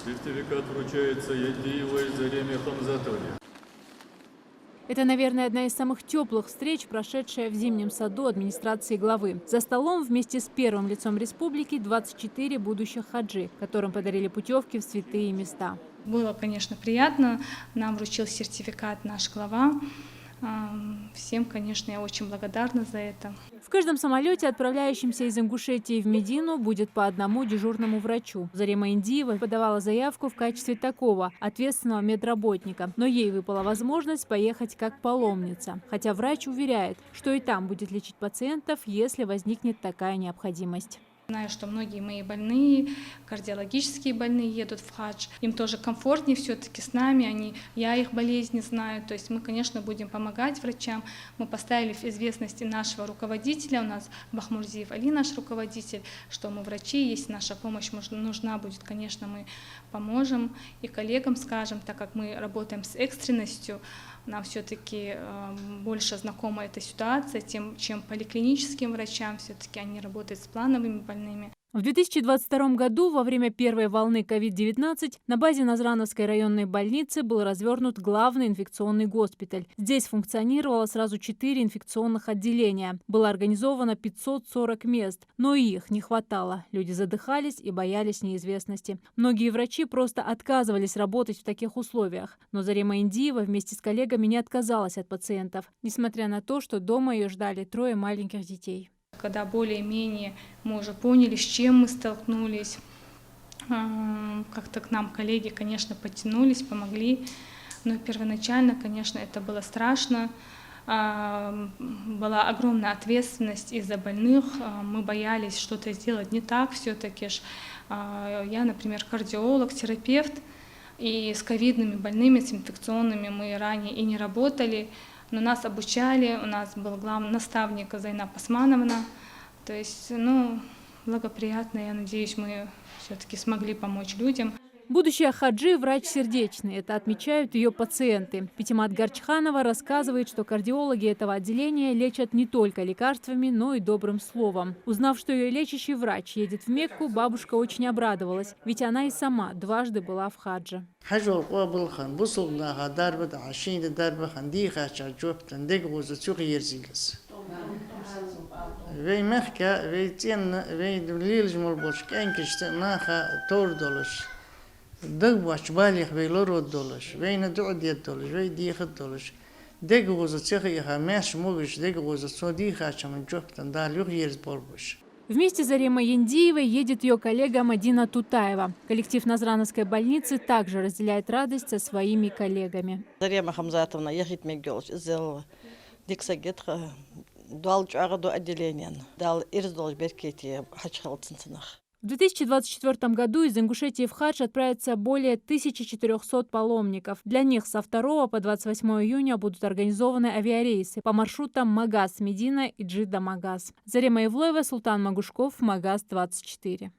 Сертификат вручается Ядиевой Зареме Хамзатовне. Это, наверное, одна из самых теплых встреч, прошедшая в Зимнем саду администрации главы. За столом вместе с первым лицом республики 24 будущих хаджи, которым подарили путевки в святые места. Было, конечно, приятно. Нам вручил сертификат наш глава. Всем, конечно, я очень благодарна за это. В каждом самолете, отправляющемся из Ингушетии в Медину, будет по одному дежурному врачу. Зарема Индиева подавала заявку в качестве такого ответственного медработника, но ей выпала возможность поехать как паломница. Хотя врач уверяет, что и там будет лечить пациентов, если возникнет такая необходимость. Знаю, что многие мои больные, кардиологические больные едут в хадж. Им тоже комфортнее все-таки с нами, я их болезни знаю. То есть мы, конечно, будем помогать врачам. Мы поставили в известности нашего руководителя, у нас Бахмурзиев Али, наш руководитель, что мы врачи, если наша помощь нужна будет, конечно, мы поможем. И коллегам скажем, так как мы работаем с экстренностью, нам все-таки больше знакома эта ситуация, чем поликлиническим врачам, все-таки они работают с плановыми больными. В 2022 году во время первой волны COVID-19 на базе Назрановской районной больницы был развернут главный инфекционный госпиталь. Здесь функционировало сразу 4 инфекционных отделения. Было организовано 540 мест, но и их не хватало. Люди задыхались и боялись неизвестности. Многие врачи просто отказывались работать в таких условиях. Но Зарема Индиева вместе с коллегами не отказалась от пациентов, несмотря на то, что дома ее ждали 3 маленьких детей. Когда более-менее мы уже поняли, с чем мы столкнулись, как-то к нам коллеги, конечно, подтянулись, помогли. Но первоначально, конечно, это было страшно. Была огромная ответственность из-за больных. Мы боялись что-то сделать не так все-таки. Я, например, кардиолог, терапевт. И с ковидными больными, с инфекционными мы ранее и не работали. Но нас обучали, у нас был главный наставник Зайнаб Османовна. То есть, благоприятно, я надеюсь, мы все-таки смогли помочь людям. Будущая хаджи – врач сердечный. Это отмечают ее пациенты. Питимат Гарчханова рассказывает, что кардиологи этого отделения лечат не только лекарствами, но и добрым словом. Узнав, что ее лечащий врач едет в Мекку, бабушка очень обрадовалась. Ведь она и сама дважды была в хадже. دغباش بالغ بيلورو دولش وين دعديت دولش وين ديخ دولش دغوز تخيها ماش موغش دغوز صديقا чам جوبтан дал югерс борбуш. Вместе с Заремой Индиевой едет ее коллега Мадина Тутаева. Коллектив Назрановской больницы также разделяет радость со своими коллегами. Зарема Хамзатовна ехит мегдолш сделала диксагет дуалч агаду отделение дал ирздолш беркети хачхалцинцинах. В 2024 году из Ингушетии в хадж отправится более 1400 паломников. Для них со 2 по 28 июня будут организованы авиарейсы по маршрутам Магаз-Медина и Джидда-Магаз. Зарема Ивлоева, Султан Магушков, Магаз-24.